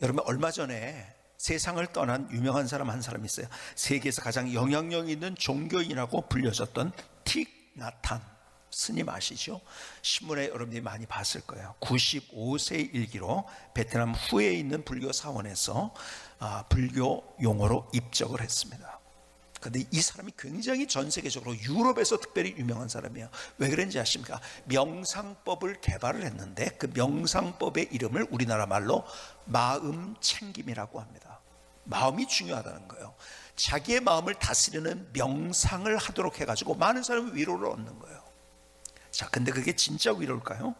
여러분, 얼마 전에 세상을 떠난 유명한 사람 한 사람이 있어요. 세계에서 가장 영향력 있는 종교인이라고 불려졌던 틱 나탄 스님 아시죠? 신문에 여러분들이 많이 봤을 거예요. 95세 일기로 베트남 후에 있는 불교 사원에서 불교 용어로 입적을 했습니다. 그런데 이 사람이 굉장히 전 세계적으로 유럽에서 특별히 유명한 사람이에요. 왜 그런지 아십니까? 명상법을 개발을 했는데 그 명상법의 이름을 우리나라 말로 마음 챙김이라고 합니다. 마음이 중요하다는 거예요. 자기의 마음을 다스리는 명상을 하도록 해가지고 많은 사람이 위로를 얻는 거예요. 자, 근데 그게 진짜 위로일까요?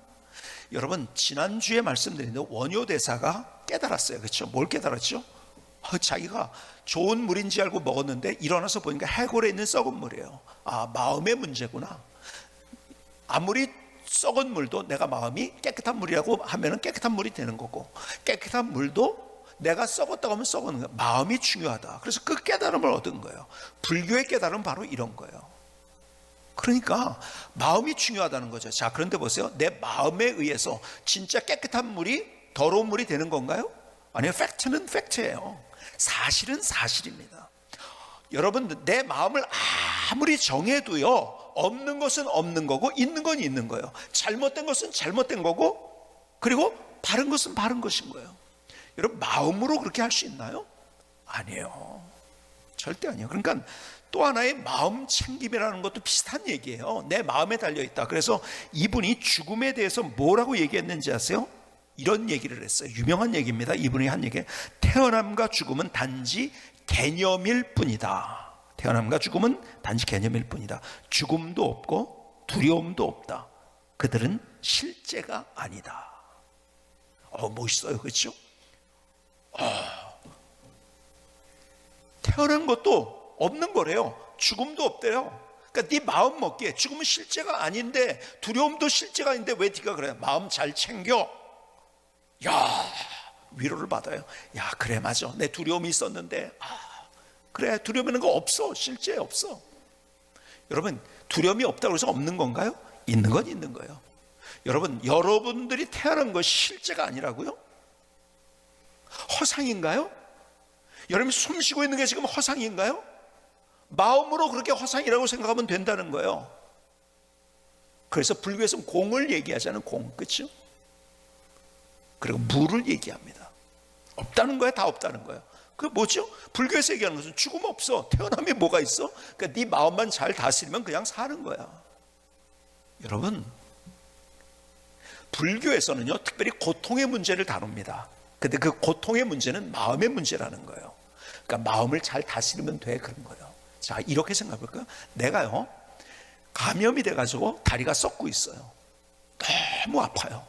여러분, 지난주에 말씀드렸는데 원효대사가 깨달았어요. 그렇죠? 뭘 깨달았죠? 자기가 좋은 물인지 알고 먹었는데 일어나서 보니까 해골에 있는 썩은 물이에요. 마음의 문제구나. 아무리 썩은 물도 내가 마음이 깨끗한 물이라고 하면 깨끗한 물이 되는 거고, 깨끗한 물도 내가 썩었다고 하면 썩은 거예요. 마음이 중요하다. 그래서 그 깨달음을 얻은 거예요. 불교의 깨달음은 바로 이런 거예요. 그러니까 마음이 중요하다는 거죠. 자, 그런데 보세요. 내 마음에 의해서 진짜 깨끗한 물이 더러운 물이 되는 건가요? 아니요. 팩트는 팩트예요. 사실은 사실입니다. 여러분, 내 마음을 아무리 정해도요, 없는 것은 없는 거고 있는 건 있는 거예요. 잘못된 것은 잘못된 거고, 그리고 바른 것은 바른 것인 거예요. 여러분, 마음으로 그렇게 할 수 있나요? 아니에요. 절대 아니에요. 그러니까 또 하나의 마음 챙김이라는 것도 비슷한 얘기예요. 내 마음에 달려있다. 그래서 이분이 죽음에 대해서 뭐라고 얘기했는지 아세요? 이런 얘기를 했어요. 유명한 얘기입니다. 이분이 한 얘기. 태어남과 죽음은 단지 개념일 뿐이다. 태어남과 죽음은 단지 개념일 뿐이다. 죽음도 없고 두려움도 없다. 그들은 실제가 아니다. 멋있어요. 그렇죠? 태어난 것도 없는 거래요. 죽음도 없대요. 그러니까 네 마음 먹기에 죽음은 실제가 아닌데, 두려움도 실제가 아닌데 왜 네가 그래? 마음 잘 챙겨. 야, 위로를 받아요. 야, 그래, 맞아. 내 두려움이 있었는데, 그래, 두려움 있는 거 없어. 실제 없어. 여러분, 두려움이 없다고 해서 없는 건가요? 있는 건 있는 거예요. 여러분, 여러분들이 태어난 것이 실제가 아니라고요? 허상인가요? 여러분이 숨 쉬고 있는 게 지금 허상인가요? 마음으로 그렇게 허상이라고 생각하면 된다는 거예요. 그래서 불교에서는 공을 얘기하자는 공, 그렇죠? 그리고 무를 얘기합니다. 없다는 거야, 다 없다는 거야. 그 뭐죠? 불교에서 얘기하는 것은 죽음 없어. 태어남이 뭐가 있어? 그러니까 네 마음만 잘 다스리면 그냥 사는 거야. 여러분, 불교에서는요, 특별히 고통의 문제를 다룹니다. 근데 그 고통의 문제는 마음의 문제라는 거예요. 그러니까 마음을 잘 다스리면 돼, 그런 거예요. 자, 이렇게 생각해 볼까요? 내가요, 감염이 돼가지고 다리가 썩고 있어요. 너무 아파요.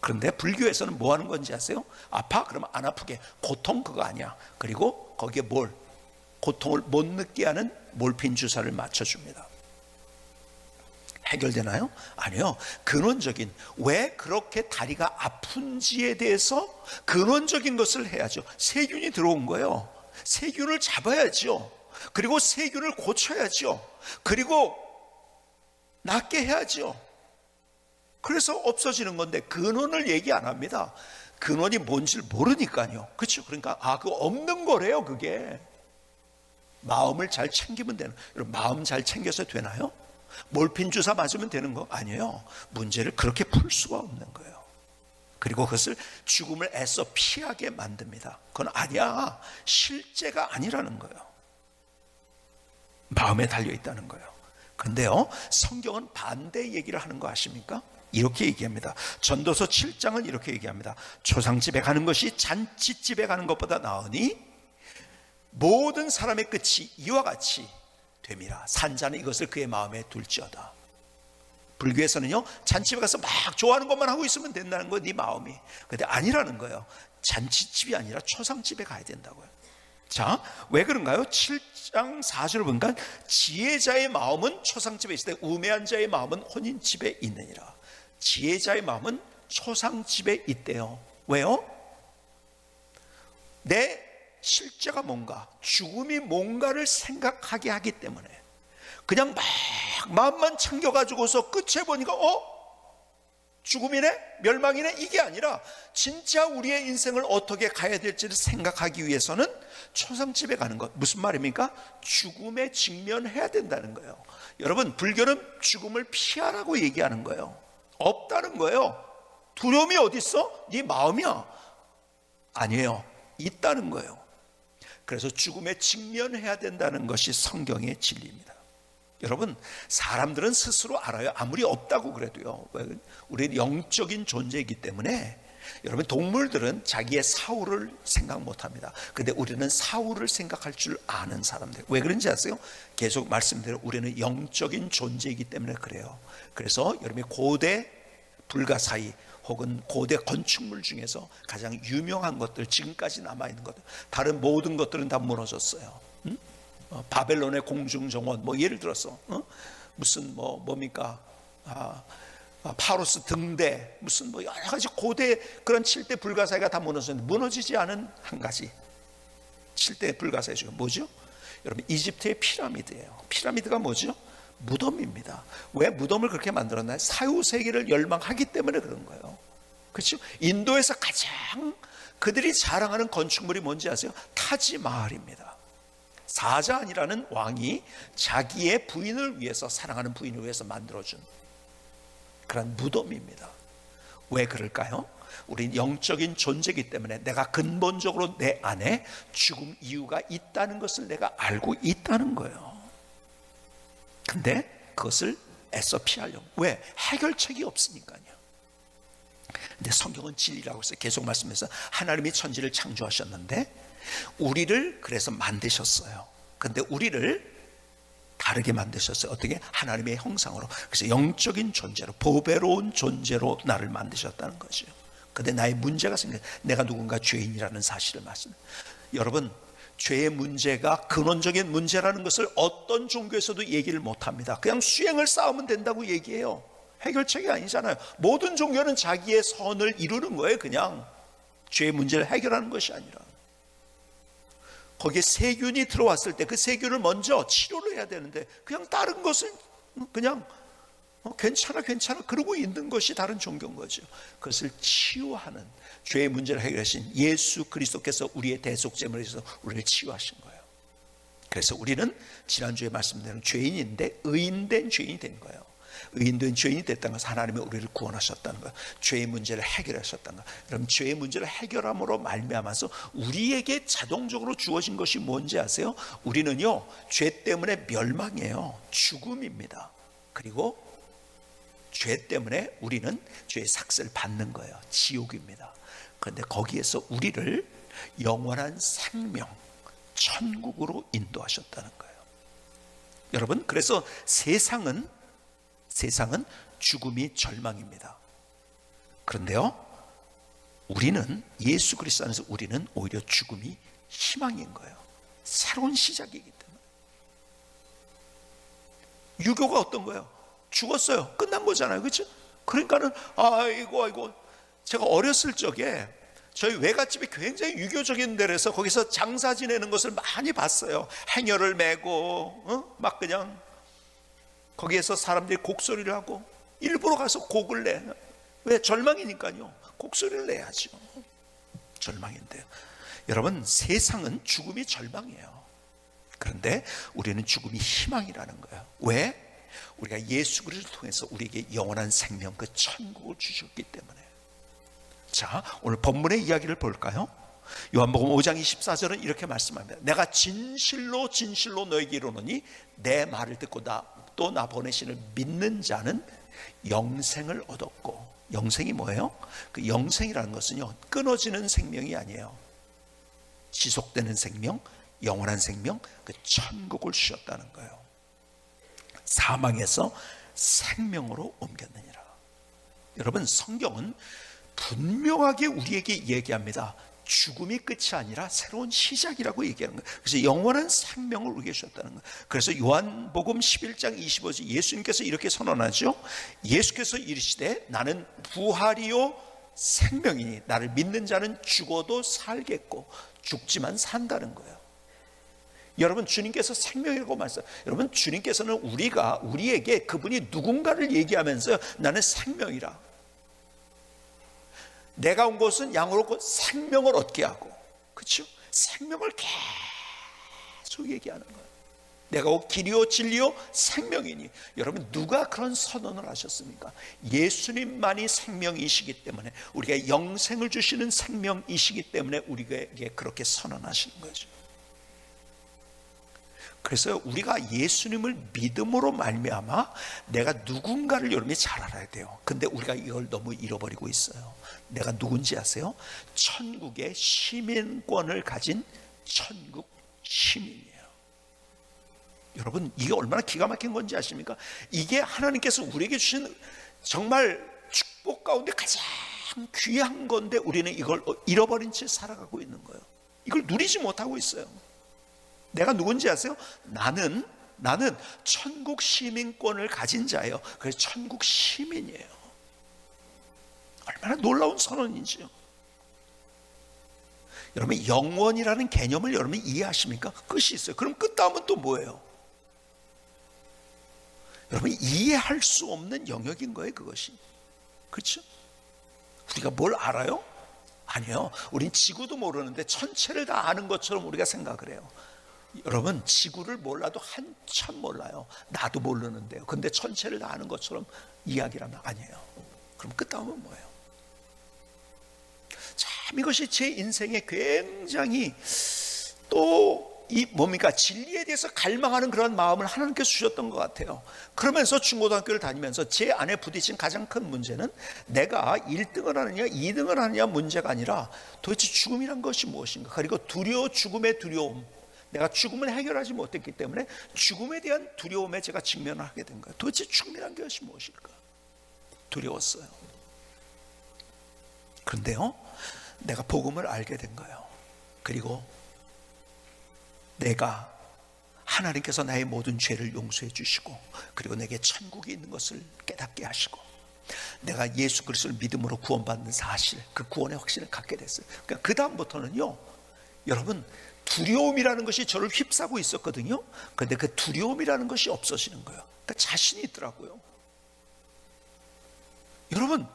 그런데 불교에서는 뭐 하는 건지 아세요? 아파? 그러면 안 아프게. 고통 그거 아니야. 그리고 거기에 고통을 못 느끼게 하는 몰핀 주사를 맞춰줍니다. 해결되나요? 아니요. 근원적인, 왜 그렇게 다리가 아픈지에 대해서 근원적인 것을 해야죠. 세균이 들어온 거예요. 세균을 잡아야죠. 그리고 세균을 고쳐야죠. 그리고 낫게 해야죠. 그래서 없어지는 건데 근원을 얘기 안 합니다. 근원이 뭔지를 모르니까요. 그렇죠? 그러니까 그거 없는 거래요. 그게 마음을 잘 챙기면 되는. 여러분, 마음 잘 챙겨서 되나요? 몰핀 주사 맞으면 되는 거 아니에요. 문제를 그렇게 풀 수가 없는 거예요. 그리고 그것을 죽음을 애써 피하게 만듭니다. 그건 아니야. 실제가 아니라는 거예요. 마음에 달려있다는 거예요. 그런데요, 성경은 반대 얘기를 하는 거 아십니까? 이렇게 얘기합니다. 전도서 7장은 이렇게 얘기합니다. 초상집에 가는 것이 잔치집에 가는 것보다 나으니 모든 사람의 끝이 이와 같이 됨이라. 산자는 이것을 그의 마음에 둘지어다. 불교에서는요, 잔치집에 가서 막 좋아하는 것만 하고 있으면 된다는 거예요. 네 마음이. 근데 아니라는 거예요. 잔치집이 아니라 초상집에 가야 된다고요. 자, 왜 그런가요? 7장 4절을 보니까 지혜자의 마음은 초상집에 있을 때 우매한 자의 마음은 혼인집에 있느니라. 지혜자의 마음은 초상집에 있대요. 왜요? 내 실제가 뭔가, 죽음이 뭔가를 생각하게 하기 때문에. 그냥 막 마음만 챙겨가지고서 끝에 보니까 죽음이네? 멸망이네? 이게 아니라 진짜 우리의 인생을 어떻게 가야 될지를 생각하기 위해서는 초상집에 가는 것. 무슨 말입니까? 죽음에 직면해야 된다는 거예요. 여러분, 불교는 죽음을 피하라고 얘기하는 거예요. 없다는 거예요. 두려움이 어디 있어? 네 마음이야. 아니에요. 있다는 거예요. 그래서 죽음에 직면해야 된다는 것이 성경의 진리입니다. 여러분, 사람들은 스스로 알아요. 아무리 없다고 그래도요. 우리는 영적인 존재이기 때문에. 여러분, 동물들은 자기의 사후를 생각 못합니다. 근데 우리는 사후를 생각할 줄 아는 사람들. 왜 그런지 아세요? 계속 말씀드려, 우리는 영적인 존재이기 때문에 그래요. 그래서 여러분이 고대 불가사의 혹은 고대 건축물 중에서 가장 유명한 것들, 지금까지 남아있는 것들, 다른 모든 것들은 다 무너졌어요. 바벨론의 공중정원, 뭐 예를 들어서 무슨 뭡니까? 파로스 등대, 무슨 뭐 여러 가지 고대 그런 7대 불가사의가 다 무너졌는데 무너지지 않은 한 가지 7대 불가사의 중에 뭐죠? 여러분, 이집트의 피라미드예요. 피라미드가 뭐죠? 무덤입니다. 왜 무덤을 그렇게 만들었나요? 사후세계를 열망하기 때문에 그런 거예요. 그렇죠? 인도에서 가장 그들이 자랑하는 건축물이 뭔지 아세요? 타지마할입니다. 사자안이라는 왕이 자기의 부인을 위해서, 사랑하는 부인을 위해서 만들어준 그런 무덤입니다. 왜 그럴까요? 우린 영적인 존재이기 때문에 내가 근본적으로 내 안에 죽음 이유가 있다는 것을 내가 알고 있다는 거예요. 근데 그것을 애써 피하려고. 왜? 해결책이 없으니까요. 근데 성경은 진리라고 해서 계속 말씀해서 하나님이 천지를 창조하셨는데 우리를 그래서 만드셨어요. 근데 우리를 다르게 만드셨어요. 어떻게? 하나님의 형상으로. 그래서 영적인 존재로, 보배로운 존재로 나를 만드셨다는 거죠. 근데 나의 문제가 생겨요. 내가 누군가 죄인이라는 사실을 말씀해요. 여러분, 죄의 문제가 근원적인 문제라는 것을 어떤 종교에서도 얘기를 못합니다. 그냥 수행을 쌓으면 된다고 얘기해요. 해결책이 아니잖아요. 모든 종교는 자기의 선을 이루는 거예요. 그냥 죄의 문제를 해결하는 것이 아니라. 거기에 세균이 들어왔을 때 그 세균을 먼저 치료를 해야 되는데 그냥 다른 것을 그냥 괜찮아 그러고 있는 것이 다른 종교인 거죠. 그것을 치유하는, 죄의 문제를 해결하신 예수 그리스도께서 우리의 대속제물에 있어서 우리를 치유하신 거예요. 그래서 우리는 지난주에 말씀드린 죄인인데 의인된 죄인이 된 거예요. 의인된 죄인이 됐다는 것은 하나님이 우리를 구원하셨다는 거예요. 죄의 문제를 해결하셨다는 거예요. 그럼 죄의 문제를 해결함으로 말미암아서 우리에게 자동적으로 주어진 것이 뭔지 아세요? 우리는요, 죄 때문에 멸망이에요. 죽음입니다. 그리고 죄 때문에 우리는 죄의 삭스를 받는 거예요. 지옥입니다. 그런데 거기에서 우리를 영원한 생명, 천국으로 인도하셨다는 거예요. 여러분, 그래서 세상은 죽음이 절망입니다. 그런데요, 우리는 예수 그리스도 안에서 우리는 오히려 죽음이 희망인 거예요. 새로운 시작이기 때문에. 유교가 어떤 거예요? 죽었어요. 끝난 거잖아요. 그렇죠? 그러니까는 아이고 제가 어렸을 적에 저희 외갓집이 굉장히 유교적인 데라서 거기서 장사 지내는 것을 많이 봤어요. 행여를 메고 막 그냥 거기에서 사람들이 곡소리를 하고 일부러 가서 곡을 내. 왜? 절망이니까요. 곡소리를 내야죠. 절망인데요. 여러분, 세상은 죽음이 절망이에요. 그런데 우리는 죽음이 희망이라는 거예요. 왜? 우리가 예수 그리스도를 통해서 우리에게 영원한 생명, 그 천국을 주셨기 때문에. 자, 오늘 본문의 이야기를 볼까요? 요한복음 5장 24절은 이렇게 말씀합니다. 내가 진실로 너에게 이르노니 내 말을 듣고 또 나 보내신을 믿는 자는 영생을 얻었고. 영생이 뭐예요? 그 영생이라는 것은요, 끊어지는 생명이 아니에요. 지속되는 생명, 영원한 생명, 그 천국을 주셨다는 거예요. 사망에서 생명으로 옮겼느니라. 여러분, 성경은 분명하게 우리에게 얘기합니다. 죽음이 끝이 아니라 새로운 시작이라고 얘기하는 거예요. 그래서 영원한 생명을 우리에게 주셨다는 거예요. 그래서 요한복음 11장 25절 예수님께서 이렇게 선언하죠. 예수께서 이르시되 나는 부활이요 생명이니 나를 믿는 자는 죽어도 살겠고 죽지만 산다는 거예요. 여러분, 주님께서 생명이라고 말씀하세요. 여러분, 주님께서는 우리에게 그분이 누군가를 얘기하면서 나는 생명이라. 내가 온 것은 양으로 생명을 얻게 하고, 그렇죠? 생명을 계속 얘기하는 거예요. 내가 곧 길이요 진리요 생명이니. 여러분, 누가 그런 선언을 하셨습니까? 예수님만이 생명이시기 때문에, 우리가 영생을 주시는 생명이시기 때문에 우리에게 그렇게 선언하시는 거죠. 그래서 우리가 예수님을 믿음으로 말미암아 내가 누군가를 여러분이 잘 알아야 돼요. 근데 우리가 이걸 너무 잃어버리고 있어요. 내가 누군지 아세요? 천국의 시민권을 가진 천국 시민이에요. 여러분, 이게 얼마나 기가 막힌 건지 아십니까? 이게 하나님께서 우리에게 주신 정말 축복 가운데 가장 귀한 건데, 우리는 이걸 잃어버린 채 살아가고 있는 거예요. 이걸 누리지 못하고 있어요. 내가 누군지 아세요? 나는 천국 시민권을 가진 자예요. 그래서 천국 시민이에요. 얼마나 놀라운 선언인지요. 여러분, 영원이라는 개념을 여러분이 이해하십니까? 끝이 있어요. 그럼 끝 다음은 또 뭐예요? 여러분, 이해할 수 없는 영역인 거예요, 그것이. 그렇죠? 우리가 뭘 알아요? 아니요. 우린 지구도 모르는데 천체를 다 아는 것처럼 우리가 생각을 해요. 여러분, 지구를 몰라도 한참 몰라요. 나도 모르는데요. 근데 천체를 다 아는 것처럼 이야기를 하면 아니에요. 그럼 끝다음은 뭐예요? 참, 이것이 제 인생에 굉장히 또 이 뭡니까? 진리에 대해서 갈망하는 그런 마음을 하나님께서 주셨던 것 같아요. 그러면서 중고등학교를 다니면서 제 안에 부딪힌 가장 큰 문제는 내가 1등을 하느냐 2등을 하느냐 문제가 아니라 도대체 죽음이란 것이 무엇인가? 그리고 죽음의 두려움, 내가 죽음을 해결하지 못했기 때문에 죽음에 대한 두려움에 제가 직면을 하게 된 거예요. 도대체 죽음이란 것이 무엇일까? 두려웠어요. 그런데요, 내가 복음을 알게 된 거예요. 그리고 내가 하나님께서 나의 모든 죄를 용서해 주시고, 그리고 내게 천국이 있는 것을 깨닫게 하시고, 내가 예수 그리스도를 믿음으로 구원받는 사실, 그 구원의 확신을 갖게 됐어요. 그러니까 그 다음부터는요, 여러분, 두려움이라는 것이 저를 휩싸고 있었거든요. 그런데 그 두려움이라는 것이 없어지는 거예요. 그러니까 자신이 있더라고요. 여러분,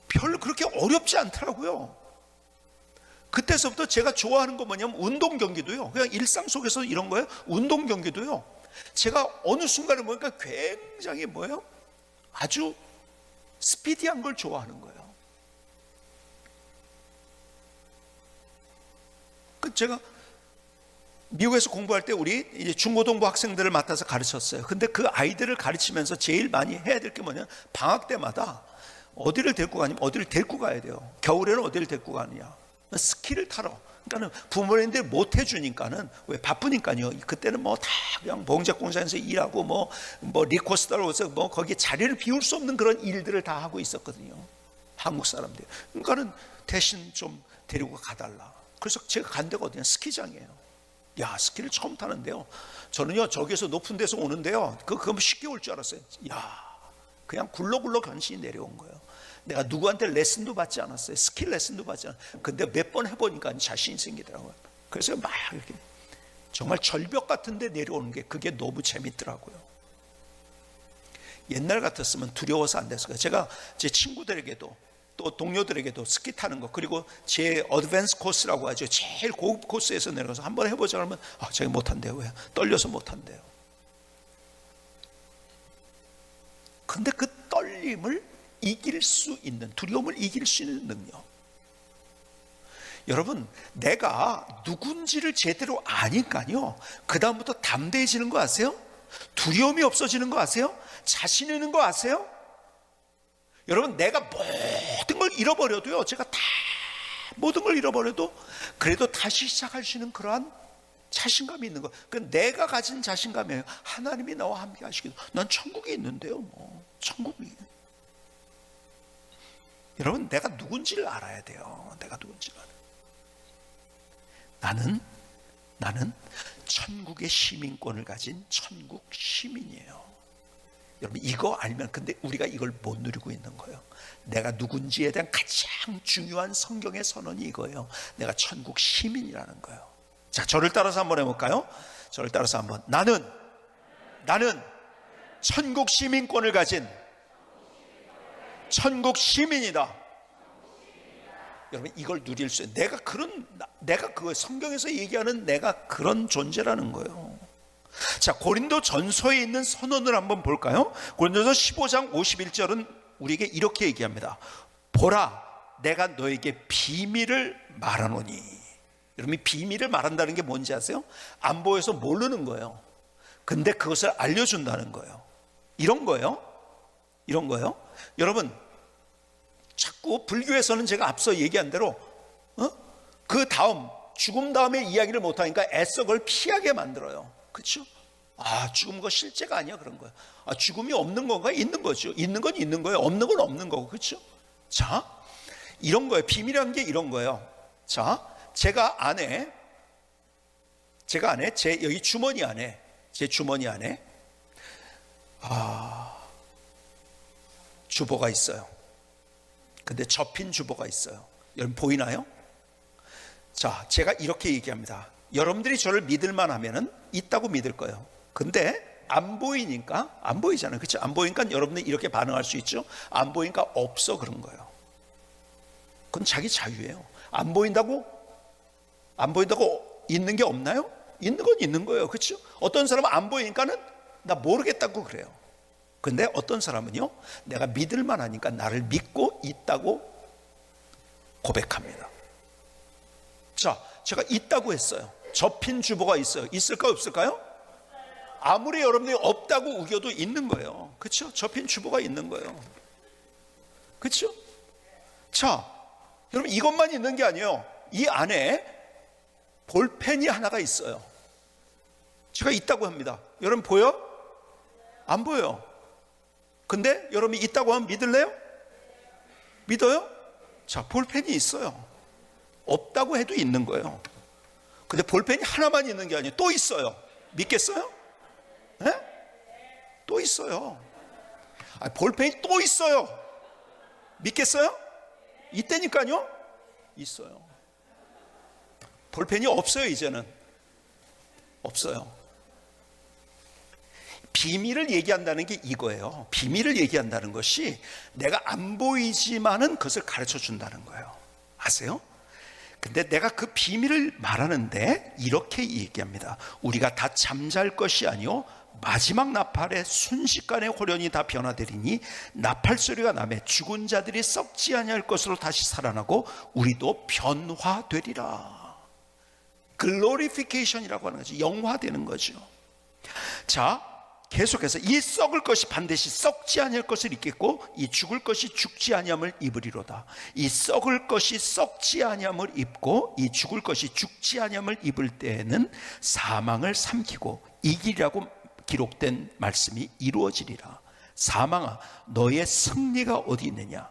별로 그렇게 어렵지 않더라고요. 그때서부터 제가 좋아하는 거 뭐냐면 운동 경기도요. 그냥 일상 속에서 이런 거예요. 운동 경기도요. 제가 어느 순간에 보니까 굉장히 뭐예요? 아주 스피디한 걸 좋아하는 거예요. 제가 미국에서 공부할 때 우리 이제 중고등부 학생들을 맡아서 가르쳤어요. 근데 그 아이들을 가르치면서 제일 많이 해야 될 게 뭐냐? 방학 때마다 어디를 데리고 가냐면 어디를 데리고 가야 돼요. 겨울에는 어디를 데리고 가느냐? 스키를 타러. 그러니까는 부모님들 못 해주니까는, 왜 바쁘니까요. 그때는 뭐 다 그냥 봉작공장에서 일하고 뭐 리코스타로서 뭐 거기에 자리를 비울 수 없는 그런 일들을 다 하고 있었거든요. 한국 사람들. 그러니까는 대신 좀 데리고 가달라. 그래서 제가 간 데가 어디냐? 스키장이에요. 야, 스키를 처음 타는데요. 저는요, 저기에서 높은 데서 오는데요. 그거 쉽게 올 줄 알았어요. 야, 그냥 굴러굴러 간신히 내려온 거예요. 내가 누구한테 레슨도 받지 않았어요. 스킬 레슨도 받지 않았어요. 근데 몇 번 해보니까 자신이 생기더라고요. 그래서 막 이렇게 정말 절벽 같은데 내려오는 게 그게 너무 재밌더라고요. 옛날 같았으면 두려워서 안 됐어요. 제가 제 친구들에게도 또 동료들에게도 스키 타는 거, 그리고 제 어드밴스 코스라고 하죠. 제일 고급 코스에서 내려가서 한번 해보자 그러면 자기 못한대요. 왜? 떨려서 못한대요. 근데 그 떨림을 이길 수 있는, 두려움을 이길 수 있는 능력. 여러분, 내가 누군지를 제대로 아니까요, 그 다음부터 담대해지는 거 아세요? 두려움이 없어지는 거 아세요? 자신 있는 거 아세요? 여러분, 내가 모든 걸 잃어버려도요, 제가 다 모든 걸 잃어버려도 그래도 다시 시작할 수 있는 그러한 자신감이 있는 거. 그 내가 가진 자신감이에요. 하나님이 나와 함께 하시기도, 난 천국이 있는데요, 뭐 천국이. 여러분, 내가 누군지를 알아야 돼요. 내가 누군지를 알아요. 나는 천국의 시민권을 가진 천국 시민이에요. 여러분, 이거 알면, 근데 우리가 이걸 못 누리고 있는 거예요. 내가 누군지에 대한 가장 중요한 성경의 선언이 이거예요. 내가 천국 시민이라는 거예요. 자, 저를 따라서 한번 해볼까요? 저를 따라서 한번. 나는 천국 시민권을 가진 천국 시민이다. 여러분 이걸 누릴 수 있어요. 내가 그 성경에서 얘기하는 내가 그런 존재라는 거예요. 자, 고린도 전서에 있는 선언을 한번 볼까요? 고린도서 15장 51절은 우리에게 이렇게 얘기합니다. 보라, 내가 너에게 비밀을 말하노니. 여러분, 비밀을 말한다는 게 뭔지 아세요? 안 보여서 모르는 거예요. 근데 그것을 알려준다는 거예요. 이런 거예요. 여러분, 자꾸 불교에서는 제가 앞서 얘기한 대로 그 다음 죽음 다음에 이야기를 못하니까 애써 그걸 피하게 만들어요. 그렇죠? 죽은 거 실제가 아니야, 그런 거야. 죽음이 없는 건가? 있는 거죠. 있는 건 있는 거예요. 없는 건 없는 거고. 그렇죠? 자, 이런 거예요. 비밀이란 게 이런 거예요. 자, 제가 안에 여기 주머니 안에, 제 주머니 안에 주보가 있어요. 근데 접힌 주보가 있어요. 여러분 보이나요? 자, 제가 이렇게 얘기합니다. 여러분들이 저를 믿을만 하면은 있다고 믿을 거예요. 근데 안 보이니까, 안 보이잖아요. 그렇죠? 안 보이니까 여러분들이 이렇게 반응할 수 있죠. 안 보이니까 없어, 그런 거예요. 그건 자기 자유예요. 안 보인다고 있는 게 없나요? 있는 건 있는 거예요. 그렇죠? 어떤 사람은 안 보이니까는 나 모르겠다고 그래요. 근데 어떤 사람은요, 내가 믿을만 하니까 나를 믿고 있다고 고백합니다. 자, 제가 있다고 했어요. 접힌 주보가 있어요. 있을까 없을까요? 아무리 여러분들이 없다고 우겨도 있는 거예요. 그렇죠? 접힌 주보가 있는 거예요. 그렇죠? 자, 여러분 이것만 있는 게 아니에요. 이 안에 볼펜이 하나가 있어요. 제가 있다고 합니다. 여러분 보여? 안 보여요. 근데 여러분이 있다고 하면 믿을래요? 믿어요? 자, 볼펜이 있어요. 없다고 해도 있는 거예요. 근데 볼펜이 하나만 있는 게 아니에요. 또 있어요. 믿겠어요? 네? 또 있어요. 볼펜이 또 있어요. 믿겠어요? 있다니까요? 있어요. 볼펜이 없어요. 이제는 없어요. 비밀을 얘기한다는 게 이거예요. 비밀을 얘기한다는 것이 내가 안 보이지만은 그것을 가르쳐 준다는 거예요. 아세요? 근데 내가 그 비밀을 말하는데 이렇게 얘기합니다. 우리가 다 잠잘 것이 아니요 마지막 나팔에 순식간에 호련히 다 변화되리니 나팔 소리가 나매 죽은 자들이 썩지 아니할 것으로 다시 살아나고 우리도 변화되리라. 글로리피케이션이라고 하는 거죠. 영화되는 거죠. 자, 계속해서 이 썩을 것이 반드시 썩지 아니할 것을 입겠고 이 죽을 것이 죽지 아니함을 입으리로다. 이 썩을 것이 썩지 아니함을 입고 이 죽을 것이 죽지 아니함을 입을 때에는 사망을 삼키고 이기리라고 기록된 말씀이 이루어지리라. 사망아, 너의 승리가 어디 있느냐?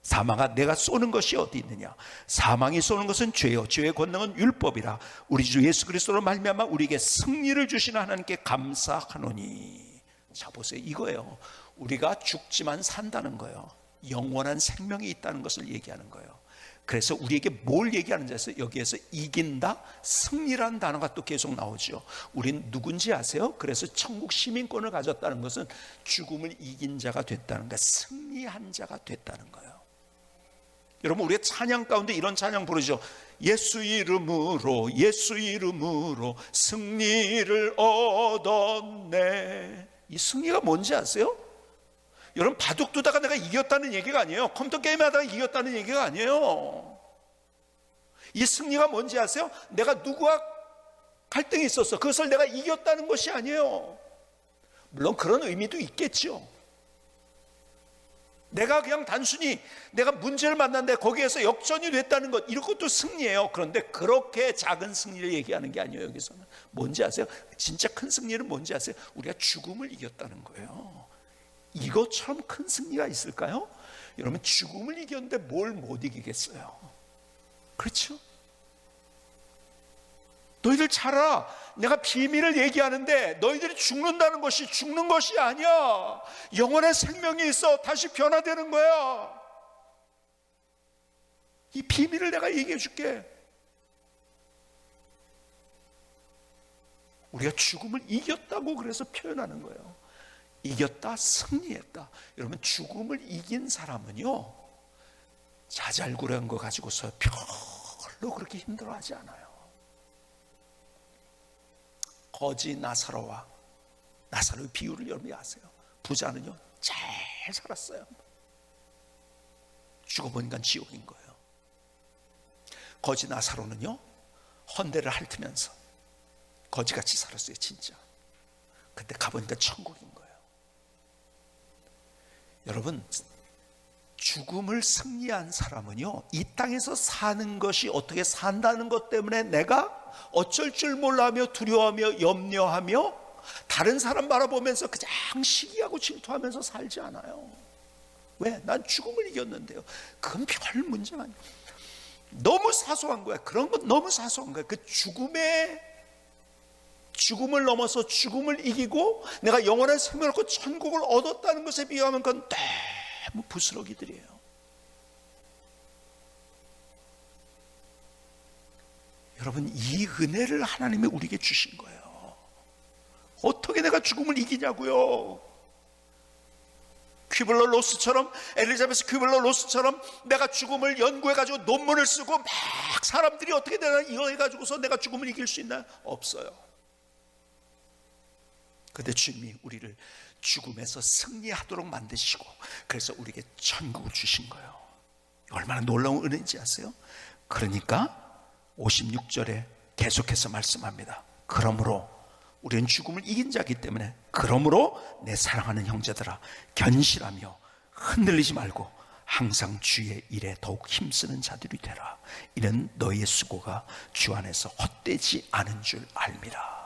사망아, 내가 쏘는 것이 어디 있느냐? 사망이 쏘는 것은 죄요 죄의 권능은 율법이라. 우리 주 예수 그리스도로 말미암아 우리에게 승리를 주시는 하나님께 감사하노니. 자, 보세요. 이거예요. 우리가 죽지만 산다는 거예요. 영원한 생명이 있다는 것을 얘기하는 거예요. 그래서 우리에게 뭘 얘기하는지 아세요? 여기에서 이긴다, 승리라는 단어가 또 계속 나오죠. 우린 누군지 아세요? 그래서 천국 시민권을 가졌다는 것은 죽음을 이긴 자가 됐다는 거예요. 승리한 자가 됐다는 거예요. 여러분, 우리의 찬양 가운데 이런 찬양 부르죠. 예수 이름으로 예수 이름으로 승리를 얻었네. 이 승리가 뭔지 아세요? 여러분, 바둑 두다가 내가 이겼다는 얘기가 아니에요. 컴퓨터 게임 하다가 이겼다는 얘기가 아니에요. 이 승리가 뭔지 아세요? 내가 누구와 갈등이 있었어. 그것을 내가 이겼다는 것이 아니에요. 물론 그런 의미도 있겠죠. 내가 그냥 단순히 내가 문제를 만났는데 거기에서 역전이 됐다는 것, 이런 것도 승리예요. 그런데 그렇게 작은 승리를 얘기하는 게 아니에요. 여기서는 뭔지 아세요? 진짜 큰 승리는 뭔지 아세요? 우리가 죽음을 이겼다는 거예요. 이것처럼 큰 승리가 있을까요? 여러분, 죽음을 이겼는데 뭘 못 이기겠어요? 그렇죠? 너희들 잘 알아. 내가 비밀을 얘기하는데 너희들이 죽는다는 것이 죽는 것이 아니야. 영원한 생명이 있어. 다시 변화되는 거야. 이 비밀을 내가 얘기해 줄게. 우리가 죽음을 이겼다고 그래서 표현하는 거예요. 이겼다, 승리했다. 여러분, 죽음을 이긴 사람은요, 자잘구레한 거 가지고서 별로 그렇게 힘들어하지 않아요. 거지 나사로와 나사로의 비유를 여러분이 아세요? 부자는요 잘 살았어요. 죽어보니까 지옥인 거예요. 거지 나사로는요 헌대를 핥으면서 거지같이 살았어요 진짜. 근데 가보니까 천국인 거예요. 여러분, 죽음을 승리한 사람은요 이 땅에서 사는 것이 어떻게 산다는 것 때문에 내가 어쩔 줄 몰라하며 두려워하며 염려하며 다른 사람 바라보면서 그냥 시기하고 질투하면서 살지 않아요. 왜? 난 죽음을 이겼는데요. 그건 별 문제가 아니에요. 너무 사소한 거야. 그런 건 너무 사소한 거야. 그 죽음을 넘어서 죽음을 이기고 내가 영원한 생명을 얻고 천국을 얻었다는 것에 비하면 그건 너무 부스러기들이에요. 여러분, 이 은혜를 하나님이 우리에게 주신 거예요. 어떻게 내가 죽음을 이기냐고요. 퀴블러 로스처럼, 엘리자베스 퀴블러 로스처럼 내가 죽음을 연구해가지고 논문을 쓰고 막 사람들이 어떻게 되나 이거 해가지고서 내가 죽음을 이길 수 있나? 없어요. 근데 주님이 우리를 죽음에서 승리하도록 만드시고 그래서 우리에게 천국을 주신 거예요. 얼마나 놀라운 은혜인지 아세요? 그러니까 56절에 계속해서 말씀합니다. 그러므로 우리는 죽음을 이긴 자이기 때문에 그러므로 내 사랑하는 형제들아 견실하며 흔들리지 말고 항상 주의 일에 더욱 힘쓰는 자들이 되라. 이는 너희의 수고가 주 안에서 헛되지 않은 줄 알미라.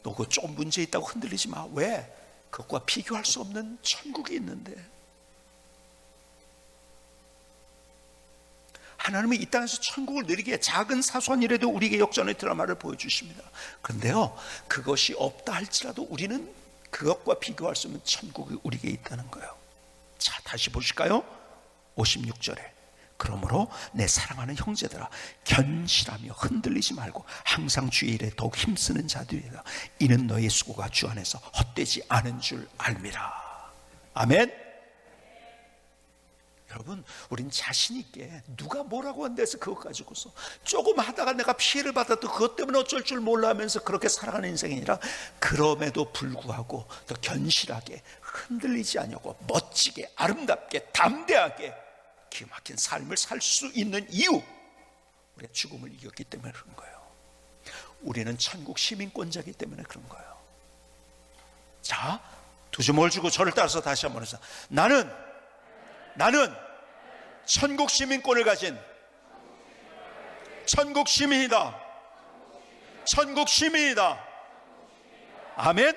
너 그거 좀 문제 있다고 흔들리지 마. 왜? 그것과 비교할 수 없는 천국이 있는데. 하나님은 이 땅에서 천국을 누리기에 작은 사소한 일에도 우리에게 역전의 드라마를 보여주십니다. 그런데요, 그것이 없다 할지라도 우리는 그것과 비교할 수 없는 천국이 우리에게 있다는 거예요. 자, 다시 보실까요? 56절에 그러므로 내 사랑하는 형제들아 견실하며 흔들리지 말고 항상 주의 일에 더욱 힘쓰는 자들이라. 이는 너의 수고가 주 안에서 헛되지 않은 줄 알미라. 아멘. 여러분, 우린 자신 있게 누가 뭐라고 한데서 그것 가지고서 조금 하다가 내가 피해를 받아도 그것 때문에 어쩔 줄 몰라 하면서 그렇게 살아가는 인생이 아니라 그럼에도 불구하고 더 견실하게 흔들리지 않냐고 멋지게 아름답게 담대하게 기가 막힌 삶을 살 수 있는 이유, 우리가 죽음을 이겼기 때문에 그런 거예요. 우리는 천국 시민권자이기 때문에 그런 거예요. 자, 두 주먹을 주고 저를 따라서 다시 한번 해서 나는 천국 시민권을 가진 천국 시민이다. 천국 시민이다. 아멘.